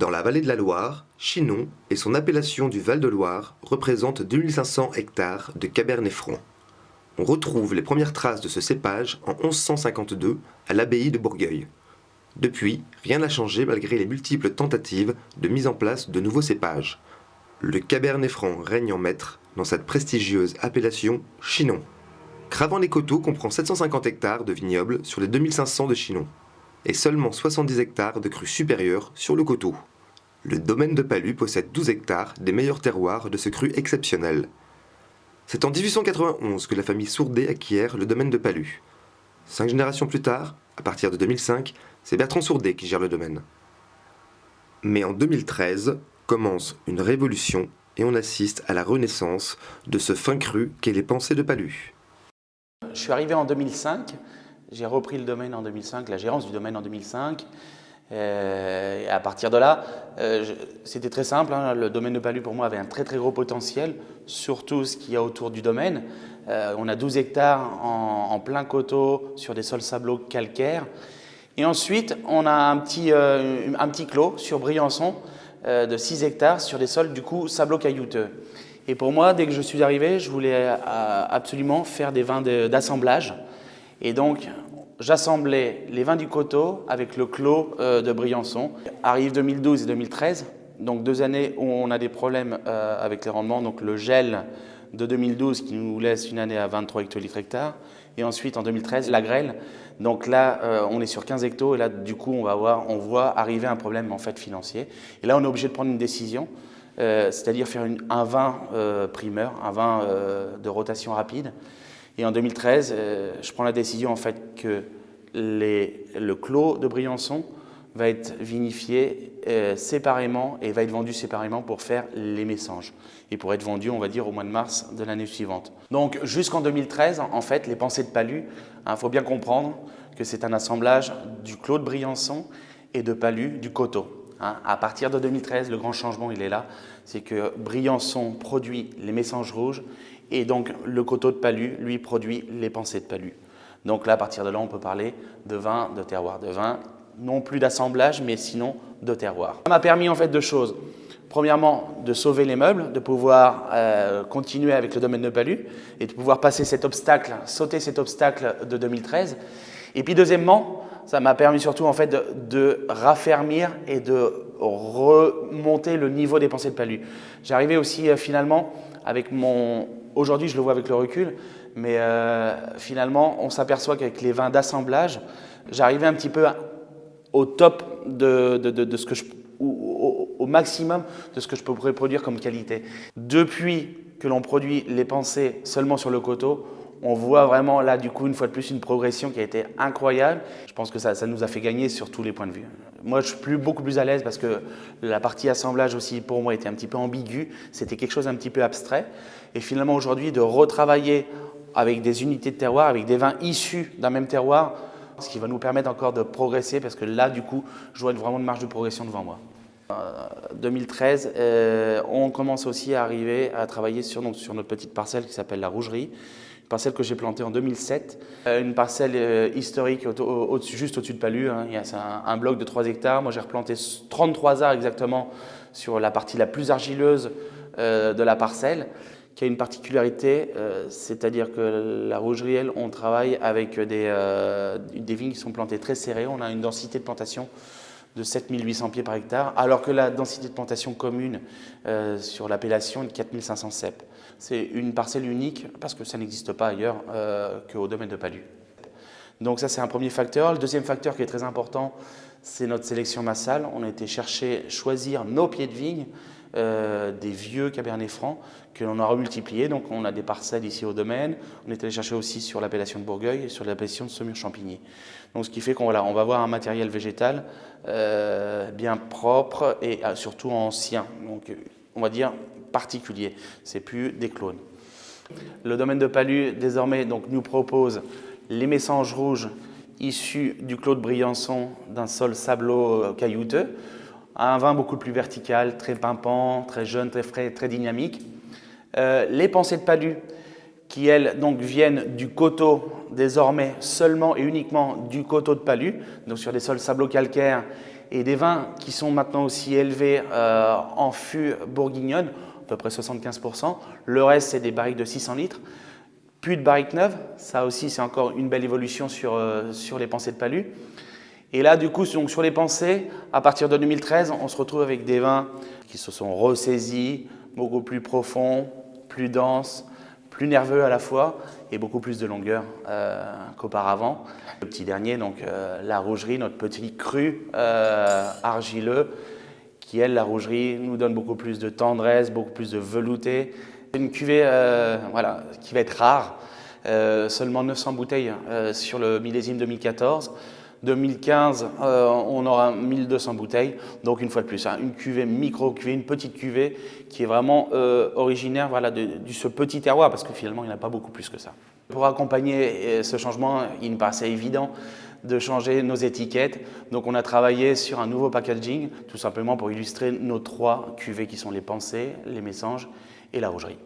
Dans la vallée de la Loire, Chinon et son appellation du Val-de-Loire représentent 2500 hectares de Cabernet Franc. On retrouve les premières traces de ce cépage en 1152 à l'abbaye de Bourgueil. Depuis, rien n'a changé malgré les multiples tentatives de mise en place de nouveaux cépages. Le Cabernet Franc règne en maître dans cette prestigieuse appellation Chinon. Cravant-les-Coteaux comprend 750 hectares de vignobles sur les 2500 de Chinon et seulement 70 hectares de crues supérieures sur le coteau. Le domaine de Palu possède 12 hectares des meilleurs terroirs de ce cru exceptionnel. C'est en 1891 que la famille Sourdet acquiert le domaine de Palu. 5 générations plus tard, à partir de 2005, c'est Bertrand Sourdet qui gère le domaine. Mais en 2013, commence une révolution et on assiste à la renaissance de ce fin cru qu'est les Pensées de Palu. Je suis arrivé en 2005, j'ai repris le domaine en 2005, la gérance du domaine en 2005. Et à partir de là, c'était très simple, hein, le domaine de Palu pour moi avait un très gros potentiel, surtout ce qu'il y a autour du domaine. On a 12 hectares en plein coteau sur des sols sableux calcaires. Et ensuite, on a un petit clos sur Briançon de 6 hectares sur des sols du coup sablo-caillouteux. Et pour moi, dès que je suis arrivé, je voulais absolument faire des vins d'assemblage. Et donc, j'assemblais les vins du coteau avec le clos de Briançon. Arrive 2012 et 2013, donc 2 années où on a des problèmes avec les rendements. Donc le gel de 2012 qui nous laisse une année à 23 hectolitres hectares. Et ensuite, en 2013, la grêle. Donc là, on est sur 15 hectos et là, du coup, on voit arriver un problème en fait financier. Et là, on est obligé de prendre une décision, c'est-à-dire faire un vin primeur, un vin de rotation rapide. Et en 2013, je prends la décision en fait que le clos de Briançon va être vinifié séparément et va être vendu séparément pour faire les mésanges et pour être vendu, on va dire, au mois de mars de l'année suivante. Donc jusqu'en 2013, en fait, les Pensées de Palu, il faut bien comprendre que c'est un assemblage du clos de Briançon et de Palu du coteau. À partir de 2013, le grand changement, il est là, c'est que Briançon produit les mésanges rouges et donc le coteau de Palu, lui, produit les Pensées de Palu. Donc là, à partir de là, on peut parler de vin de terroir, de vin non plus d'assemblage, mais sinon de terroir. Ça m'a permis en fait 2 choses. Premièrement, de sauver les meubles, de pouvoir continuer avec le domaine de Palu et de pouvoir passer cet obstacle, sauter cet obstacle de 2013. Et puis deuxièmement, ça m'a permis surtout en fait de raffermir et de remonter le niveau des Pensées de Palu. J'arrivais aussi finalement avec aujourd'hui je le vois avec le recul, mais finalement on s'aperçoit qu'avec les vins d'assemblage, j'arrivais un petit peu au top de ce que au maximum de ce que je peux produire comme qualité. Depuis que l'on produit les Pensées seulement sur le coteau, on voit vraiment là, du coup, une fois de plus, une progression qui a été incroyable. Je pense que ça nous a fait gagner sur tous les points de vue. Moi, je suis beaucoup plus à l'aise parce que la partie assemblage aussi, pour moi, était un petit peu ambiguë. C'était quelque chose d'un petit peu abstrait. Et finalement, aujourd'hui, de retravailler avec des unités de terroir, avec des vins issus d'un même terroir, ce qui va nous permettre encore de progresser parce que là, du coup, je vois vraiment une marge de progression devant moi. 2013, on commence aussi à arriver à travailler sur notre petite parcelle qui s'appelle la Rougerie. Une parcelle que j'ai plantée en 2007, une parcelle historique juste au-dessus de Palu. C'est un bloc de 3 hectares. Moi, j'ai replanté 33 arbres exactement sur la partie la plus argileuse de la parcelle, qui a une particularité, c'est-à-dire que la Rougerie, on travaille avec des vignes qui sont plantées très serrées. On a une densité de plantation de 7800 pieds par hectare, alors que la densité de plantation commune sur l'appellation est de 4500 cep. C'est une parcelle unique parce que ça n'existe pas ailleurs qu'au domaine de Palu. Donc ça, c'est un premier facteur. Le deuxième facteur qui est très important, c'est notre sélection massale. On a été choisir nos pieds de vigne, des vieux Cabernet Franc que l'on a remultipliés. Donc on a des parcelles ici au domaine. On est allé chercher aussi sur l'appellation de Bourgueil et sur l'appellation de Saumur-Champigny. Donc ce qui fait qu'on va avoir un matériel végétal bien propre et surtout ancien. Donc on va dire particulier. C'est plus des clones. Le domaine de Palu désormais donc nous propose les mésanges rouges issus du clos de Briançon d'un sol sablo-caillouteux. Un vin beaucoup plus vertical, très pimpant, très jeune, très frais, très dynamique. Les Pensées de Palu, qui elles donc viennent du coteau, désormais seulement et uniquement du coteau de Palu, donc sur des sols sablo-calcaires et des vins qui sont maintenant aussi élevés en fût bourguignonne, à peu près 75%. Le reste, c'est des barriques de 600 litres. Plus de barriques neuves, ça aussi c'est encore une belle évolution sur les pensées de Palu. Et là, du coup, donc, sur les pensées, à partir de 2013, on se retrouve avec des vins qui se sont ressaisis, beaucoup plus profonds, plus denses, plus nerveux à la fois et beaucoup plus de longueur qu'auparavant. Le petit dernier, donc la rougerie, notre petit cru argileux, qui elle, la rougerie, nous donne beaucoup plus de tendresse, beaucoup plus de velouté. Une cuvée voilà, qui va être rare, seulement 900 bouteilles sur le millésime 2014. 2015, on aura 1200 bouteilles, donc une fois de plus, hein, une cuvée micro-cuvée, une petite cuvée qui est vraiment originaire voilà, de ce petit terroir, parce que finalement, il n'y en a pas beaucoup plus que ça. Pour accompagner ce changement, il me paraissait évident de changer nos étiquettes, donc on a travaillé sur un nouveau packaging, tout simplement pour illustrer nos 3 cuvées qui sont les pensées, les messages et la rougerie.